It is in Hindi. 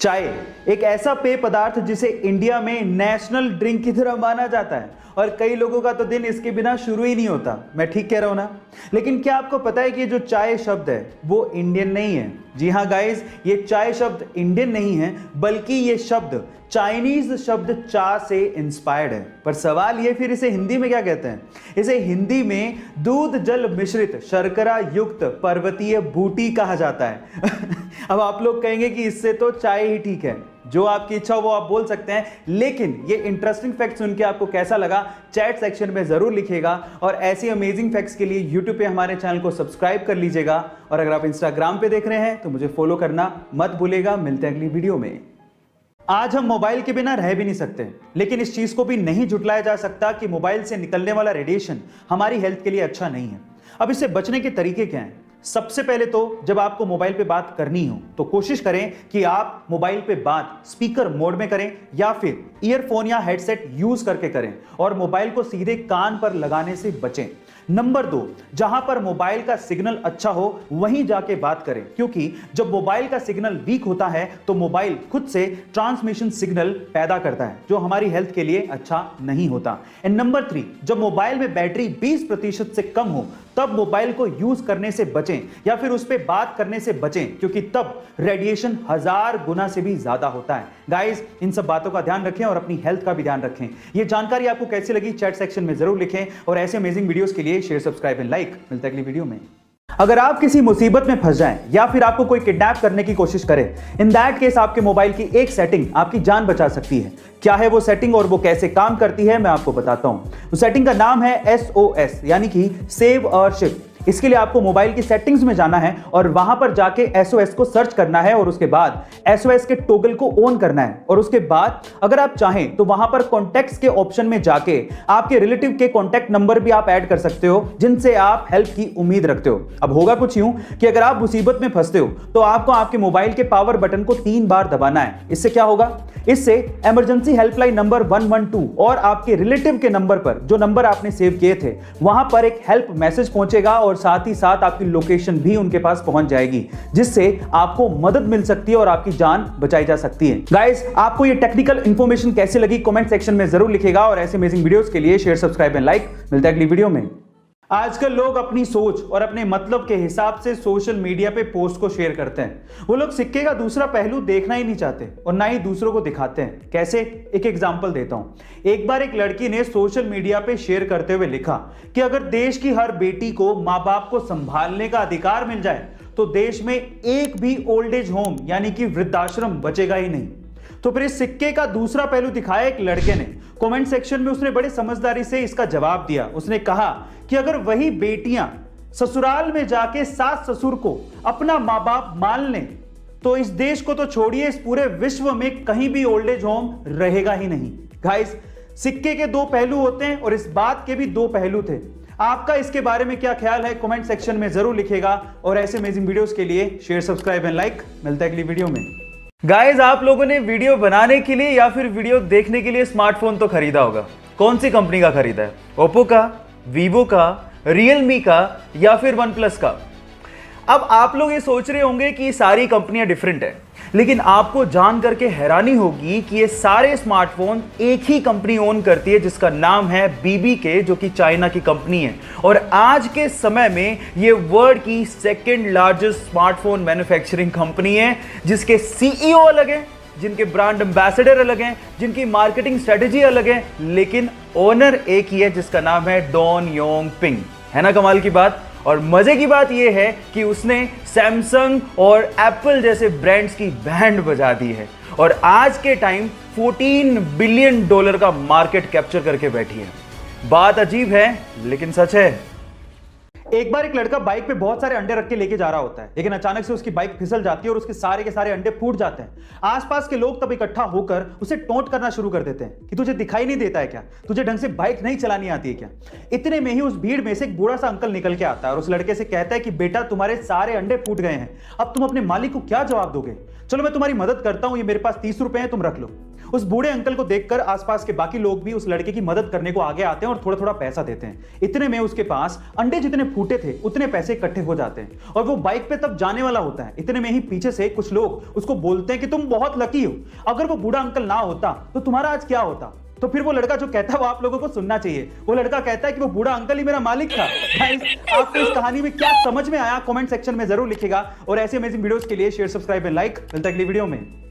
चाय एक ऐसा पेय पदार्थ जिसे इंडिया में नेशनल ड्रिंक की तरह माना जाता है और कई लोगों का तो दिन इसके बिना शुरू ही नहीं होता। मैं ठीक कह रहा हूं ना? लेकिन क्या आपको पता है कि ये जो चाय शब्द है वो इंडियन नहीं है? जी हाँ गाइस, ये चाय शब्द इंडियन नहीं है, बल्कि ये शब्द चाइनीज शब्द चा से इंस्पायर्ड है। पर सवाल ये, फिर इसे हिंदी में क्या कहते हैं? इसे हिंदी में दूध जल मिश्रित शर्करा युक्त पर्वतीय बूटी कहा जाता है। अब आप लोग कहेंगे कि इससे तो चाय ही ठीक है। जो आपकी इच्छा हो वो आप बोल सकते हैं, लेकिन ये इंटरेस्टिंग फैक्ट सुन के आपको कैसा लगा चैट सेक्शन में जरूर लिखिएगा। और ऐसी अमेजिंग फैक्ट्स के लिए यूट्यूब पे हमारे चैनल को सब्सक्राइब कर लीजिएगा। और अगर आप इंस्टाग्राम पे देख रहे हैं तो मुझे फॉलो करना मत भूलिएगा। मिलते हैं अगली वीडियो में। आज हम मोबाइल के बिना रह भी नहीं सकते, लेकिन इस चीज को भी नहीं झुटलाया जा सकता कि मोबाइल से निकलने वाला रेडिएशन हमारी हेल्थ के लिए अच्छा नहीं है। अब इससे बचने के तरीके क्या हैं? सबसे पहले तो जब आपको मोबाइल पे बात करनी हो तो कोशिश करें कि आप मोबाइल पे बात स्पीकर मोड में करें या फिर ईयरफोन या हेडसेट यूज करके करें और मोबाइल को सीधे कान पर लगाने से बचें। नंबर 2, जहां पर मोबाइल का सिग्नल अच्छा हो वहीं जाके बात करें, क्योंकि जब मोबाइल का सिग्नल वीक होता है तो मोबाइल खुद से ट्रांसमिशन सिग्नल पैदा करता है जो हमारी हेल्थ के लिए अच्छा नहीं होता। एंड नंबर 3, जब मोबाइल में बैटरी 20% से कम हो तब मोबाइल को यूज करने से बचें या फिर उस पर बात करने से बचें, क्योंकि तब रेडिएशन 1000 गुना से भी ज्यादा होता है। गाइस, इन सब बातों का ध्यान रखें और अपनी हेल्थ का भी ध्यान रखें। ये जानकारी आपको कैसी लगी चैट सेक्शन में जरूर लिखें और ऐसे अमेजिंग वीडियोस के लिए शेयर, सब्सक्राइब एंड लाइक। मिलते हैं अगली वीडियो में। अगर आप किसी मुसीबत में फंस जाएं या फिर आपको कोई किडनैप करने की कोशिश करे, इन दैट केस आपके मोबाइल की एक सेटिंग आपकी जान बचा सकती है। क्या है वो सेटिंग और वो कैसे काम करती है, मैं आपको बताता हूं। उस सेटिंग का नाम है SOS, यानी कि सेव और शिप। इसके लिए आपको मोबाइल की सेटिंग्स में जाना है और वहां पर जाके SOS को सर्च करना है और उसके बाद SOS के टॉगल को ऑन करना है। और उसके बाद अगर आप चाहें तो वहां पर कॉन्टैक्ट्स के ऑप्शन में जाके आपके रिलेटिव के कॉन्टैक्ट नंबर भी आप ऐड कर सकते हो जिनसे आप हेल्प की उम्मीद रखते हो। अब होगा कुछ यूं कि अगर आप मुसीबत में फंसते हो तो आपको आपके मोबाइल के पावर बटन को 3 बार दबाना है। इससे क्या होगा? इससे इमरजेंसी हेल्पलाइन नंबर 112 और आपके रिलेटिव के नंबर पर, जो नंबर आपने सेव किए थे, वहां पर एक हेल्प मैसेज पहुंचेगा और साथ ही साथ आपकी लोकेशन भी उनके पास पहुंच जाएगी, जिससे आपको मदद मिल सकती है और आपकी जान बचाई जा सकती है। गाइस, आपको ये टेक्निकल इंफॉर्मेशन कैसी लगी कमेंट सेक्शन में जरूर लिखिएगा और ऐसे अमेजिंग वीडियोस के लिए शेयर, सब्सक्राइब एंड लाइक। मिलते हैं अगली वीडियो में। आजकल लोग अपनी सोच और अपने मतलब के हिसाब से सोशल मीडिया पे पोस्ट को शेयर करते हैं। वो लोग सिक्के का दूसरा पहलू देखना ही नहीं चाहते और ना ही दूसरों को दिखाते हैं। कैसे? एक एग्जांपल देता हूं। एक बार एक लड़की ने सोशल मीडिया पे शेयर करते हुए लिखा कि अगर देश की हर बेटी को माँ बाप को संभालने का अधिकार मिल जाए तो देश में एक भी ओल्ड एज होम यानी कि वृद्धाश्रम बचेगा ही नहीं। तो फिर इस सिक्के का दूसरा पहलू दिखाया एक लड़के ने। कमेंट सेक्शन में उसने बड़ी समझदारी से इसका जवाब दिया। उसने कहा कि अगर वही बेटियां ससुराल में जाके सास ससुर को अपना माँ बाप मान लें तो इस देश को तो छोड़िए, इस पूरे विश्व में कहीं भी ओल्ड एज होम रहेगा ही नहीं। गाइस, सिक्के के 2 पहलू होते हैं और इस बात के भी 2 पहलू थे। आपका इसके बारे में क्या ख्याल है कमेंट सेक्शन में जरूर लिखिएगा और ऐसे अमेजिंग वीडियोस के लिए शेयर, सब्सक्राइब एंड लाइक। मिलते हैं अगली वीडियो में। गाइस, आप लोगों ने वीडियो बनाने के लिए या फिर वीडियो देखने के लिए स्मार्टफोन तो खरीदा होगा। कौन सी कंपनी का खरीदा है? ओप्पो का, वीवो का, रियलमी का या फिर OnePlus का? अब आप लोग ये सोच रहे होंगे कि सारी कंपनियां डिफरेंट है, लेकिन आपको जान करके हैरानी होगी कि ये सारे स्मार्टफोन एक ही कंपनी ओन करती है जिसका नाम है BBK, जो कि चाइना की कंपनी है। और आज के समय में ये वर्ल्ड की 2nd largest smartphone manufacturing company है, जिसके CEO अलग हैं, जिनके ब्रांड एम्बेसडर अलग हैं, जिनकी मार्केटिंग स्ट्रेटेजी अलग है, लेकिन ओनर एक ही है जिसका नाम है डॉन योंग पिंग। है ना कमाल की बात? और मजे की बात यह है कि उसने सैमसंग और एप्पल जैसे ब्रांड्स की बैंड बजा दी है और आज के टाइम $14 बिलियन का मार्केट कैप्चर करके बैठी है। बात अजीब है लेकिन सच है। एक बार एक लड़का बाइक पे बहुत सारे अंडे रख के लेके जा रहा होता है, लेकिन अचानक से उसकी बाइक फिसल जाती है और उसके सारे के सारे अंडे फूट जाते हैं। आसपास के लोग तब इकट्ठा होकर उसे टोंट करना शुरू कर देते हैं कि तुझे दिखाई नहीं देता है क्या? तुझे ढंग से बाइक नहीं चलानी आती है क्या? इतने में ही उस भीड़ में से एक बूढ़ा सा अंकल निकल के आता है और उस लड़के से कहता है कि बेटा, तुम्हारे सारे अंडे फूट गए हैं, अब तुम अपने मालिक को क्या जवाब दोगे? चलो मैं तुम्हारी मदद करता हूं, ये मेरे पास 30 रुपए हैं, तुम रख लो। उस बूढ़े अंकल को देखकर आसपास के बाकी लोग भी उस लड़के की मदद करने को आगे आते हैं और थोड़ा थोड़ा पैसा देते हैं। इतने में उसके पास अंडे जितने फूटे थे उतने पैसे इकट्ठे हो जाते हैं और वो बाइक पे तब जाने वाला होता है। इतने में ही पीछे से कुछ लोग उसको बोलते हैं कि तुम बहुत लकी हो, अगर वो बूढ़ा अंकल ना होता तो तुम्हारा आज क्या होता। तो फिर वो लड़का जो कहता है वो आप लोगों को सुनना चाहिए। वो लड़का कहता है कि वो बूढ़ा अंकल ही मेरा मालिक था। गाइस, आपको इस कहानी में क्या समझ में आया कमेंट सेक्शन में जरूर लिखिएगा और ऐसे अमेजिंग वीडियोस के लिए शेयर, सब्सक्राइब एंड लाइक। मिलता है अगली वीडियो में।